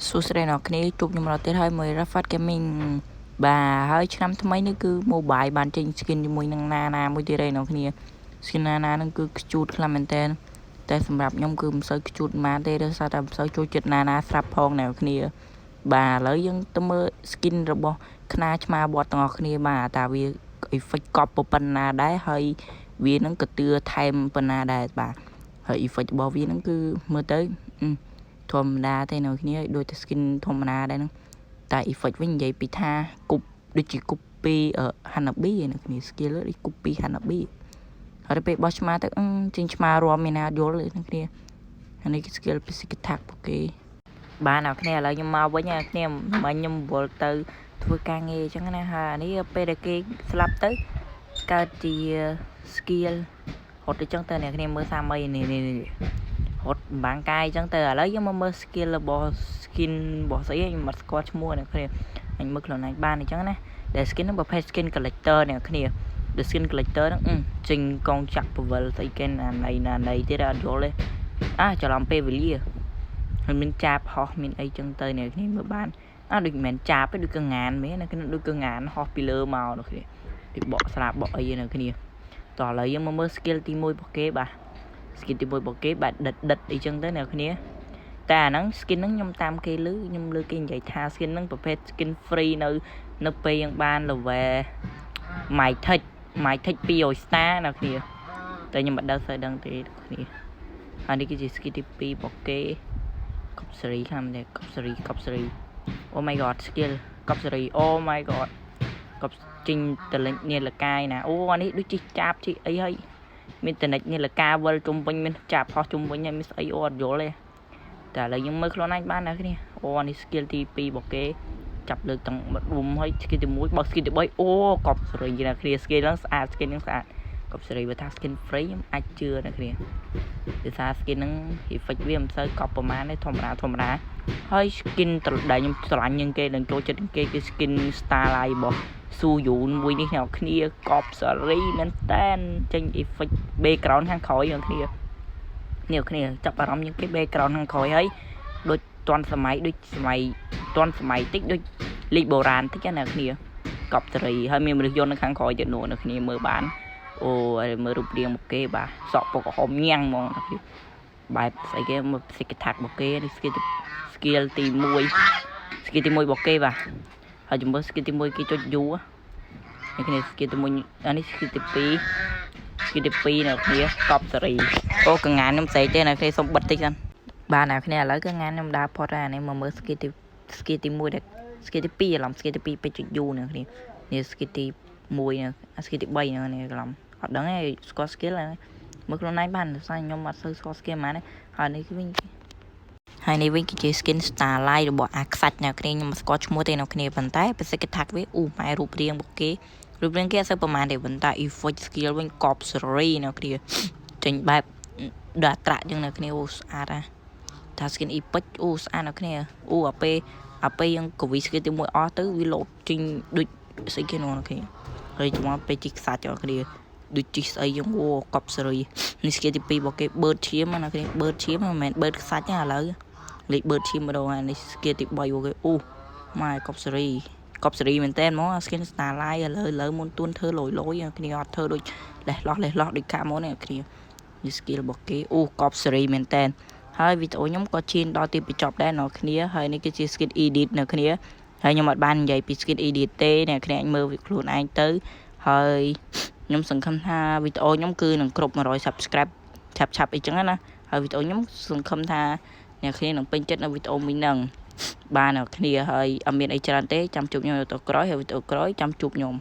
សួស្តីអ្នកគ្នាជួបខ្ញុំរកទៀតហើយមួយ Rafat Gaming បាទហើយឆ្នាំថ្មីនេះគឺ mobile បានចេញ skin ជាមួយនឹងណាមួយទៀតហើយអ្នកគ្នា skin ណាហ្នឹងគឺខ្ជូតខ្លាំងមែនតើតែសម្រាប់ខ្ញុំគឺមិនសូវខ្ជូតប៉ុន្មានទេដោយសារតែមិនសូវចូលចិត្តណាស្រាប់ផងអ្នកគ្នាបាទឥឡូវយើងទៅមើល skin របស់ខ្នាឆ្មាបត់ទាំងអស់គ្នាបាទតើវា effect កប់ប៉ុណ្ណាដែរហើយវានឹងក៏ទឿថែមប៉ុណ្ណាដែរបាទហើយ effect របស់វាហ្នឹងគឺមើលទៅធម្មតាទេនៅគ្នាដូចតែ skin ធម្មតាដែរហ្នឹងតែ effect វិញនិយាយពីថាគប់ដូចជាគប់ពីHanabi នៅគ្នា skill ដូចគប់ពីHanabi ហើយពេលបោះឆ្មាទៅចេញឆ្មារំមានណាយល់ទេនៅគ្នាអានេះ skill ពី skill attack ពួកគេបានអ្នកគ្នាឥឡូវខ្ញុំមកវិញអ្នកគ្នាមិនខ្ញុំវល់ទៅធ្វើការងារអញ្ចឹងណាហើយអានេះពេលដែលគេស្លាប់ទៅកើតជា skill ហត់ទៅអញ្ចឹងទៅអ្នកគ្នាមើលសាមីនេះហត់បាំងកាយអញ្ចឹងទៅឥឡូវយើងមកមើល skill របស់ skin របស់ស្អីខ្ញុំមិនស្គាល់ឈ្មោះអ្នកគ្នាអញមើលខ្លួនឯងបានអញ្ចឹងណាដែល skin ហ្នឹងប្រភេទ skin collector អ្នកគ្នាដែល skin collector ហ្នឹងចេញកងចាក់ពវលស្អីគេណាណៃទៀតអត់យល់ទេច្រឡំពេលវេលាហើយមានចាបហោះមានអីចឹងទៅអ្នកគ្នាមើលបានដូចមិនមែនចាបទេដូចកងានមែនណាគ្នាដូចកងានហោះពីលើមកអ្នកគ្នាដូចបកស្រាបបកអីអ្នកគ្នាតោះឥឡូវយើងមកមើល skill ទី1របស់គេបាទ skin ទី1របស់គេបាទដិតអីចឹងទៅអ្នកគ្នាតែអាហ្នឹង skin ហ្នឹងខ្ញុំតាមគេឮខ្ញុំលើគេនិយាយថា skin ហ្នឹងប្រភេទ skin free នៅពេលយើងបាន level my touch 200 star អ្នកគ្នាតែខ្ញុំមិនដឹងស្អីដឹងទេអ្នកគ្នាហើយនេះគឺជា skin ទី2របស់គេកប់សេរីខាងនេះកប់សេរី Oh my god skill កប់សេរី Oh my god កប់ជីងតលិចនាលកាយណាអូអានេះដូចជីចាបជីអីហើយមានតនិចនាលកាវិលជុំវិញមានចាបហោះជុំវិញហើយមានស្អីអត់យល់ទេតែឥឡូវយើងមើលខ្លួនឯងបានណាគ្នាអូអានេះ skill ទី2របស់គេចាប់លើកទាំងរុំហើយ skill ទី1បើ skill ទី3អូកប់សេរីណាគ្នា skill ហ្នឹងស្អាត skill ហ្នឹងស្អាតកប់សេរីបើថា skin free ខ្ញុំអាចជឿណាគ្នាដោយសារ skin ហ្នឹង effect វាមិនសូវកប់ប្រហែលទេធម្មតាហើយ skin ដែលខ្ញុំស្រឡាញ់ជាងគេនឹងចូលចិត្តជាងគេគឺ skin starlight របស់ស៊ូយូនមួយនេះអ្នកគ្នាកប់សេរីមែនតែនចេញ effect background ខាងក្រោយអ្នកគ្នាចាប់អារម្មណ៍ជាងគេ background ខាងក្រោយហើយដូចទាន់សម័យតិចដូចលីកបុរាណតិចណាអ្នកគ្នាកប់សេរីហើយមានមនុស្សយន្តនៅខាងក្រោយទៀតនោះអ្នកគ្នាមើលបានអូមើលរូបរាងរបស់គេបាទសក់ពណ៌ក្រហមញ៉ាំងហ្មងអ្នកគ្នាបែបស្អីគេមើល skill attack របស់គេនេះ skill ទី1របស់គេបាទហើយជំរឿ skill ទី1គេចុចយូរនេះគ្នា skill ទី1អានេះ skill ទី2អ្នកគ្នាកប់សេរីអូកងានខ្ញុំស្អីទេអ្នកគ្នាសុំបិទតិចសិនបាទអ្នកគ្នាឥឡូវកងានខ្ញុំដើរផុតហើយអានេះមកមើល skill ទី1ដែរ skill ទី2ឡំ skill ទី2ពេចចុចយូរអ្នកគ្នានេះ skill ទី1 skill ទី3អ្នកគ្នាកន្លំអត់ដឹងទេស្គាល់ skill ហ្នឹងមើលខ្លួនឯងបានដោយសារខ្ញុំអត់សូវស្គាល់ skill ហ្មងហើយនេះវិញគឺជា skin starlight របស់អាខ្សាច់អ្នកគ្នាខ្ញុំមិនស្គាល់ឈ្មោះទេអ្នកគ្នាប៉ុន្តែបេសិកថាវាម៉ែរូបរាងរបស់គេអត់សូវប្រហែលទេប៉ុន្តែ effect skill វិញកប់សេរីអ្នកគ្នាចេញបែបដាក់ត្រាក់ចឹងអ្នកគ្នាអូស្អាតថា skin epic អូស្អាតអ្នកគ្នាអូអាពេលយើងកវី skill ទី1អស់ទៅវាលោតចេញដូចស្អីគេនោះអ្នកគ្នាហើយមកពេលជីខ្សាច់អ្នកគ្នាដូចជីស្អីយើងអូកប់សេរីនេះ skill ទី2របស់គេ bird ឈាមអ្នកគ្នា bird ឈាមមិនមែន bird ខ្សាច់ទេឥឡូវលេខ bird ឈាមម្ដងហើយនេះ skill ទី3របស់គេអូម៉ែកប់សេរីមែនតើហ្មង skin starlight ឥឡូវមុនទួនធ្វើលយគ្នាអត់ធ្វើដូចលេះលោះដូចកាក់មកនេះគ្នានេះ skill របស់គេអូកប់សេរីមែនតើហើយវីដេអូខ្ញុំក៏ឈានដល់ទីបញ្ចប់ដែរអ្នកគ្នាហើយនេះគឺជា skin edit អ្នកគ្នាហើយខ្ញុំអត់បាននិយាយពី skin edit ទេអ្នកគ្នាអាចមើលខ្លួនឯងទៅហើយខ្ញុំសង្ឃឹមថាវីដេអូខ្ញុំគឺនឹងគ្រប់100 subscribe ឆាប់អីចឹងណាហើយវីដេអូខ្ញុំសង្ឃឹមថាអ្នកគ្នានឹងពេញចិត្តនៅវីដេអូមួយហ្នឹងបានអ្នកគ្នាហើយអត់មានអីច្រើនទេចាំជួបខ្ញុំនៅវីដេអូក្រោយហើយវីដេអូក្រោយចាំជួបខ្ញុំ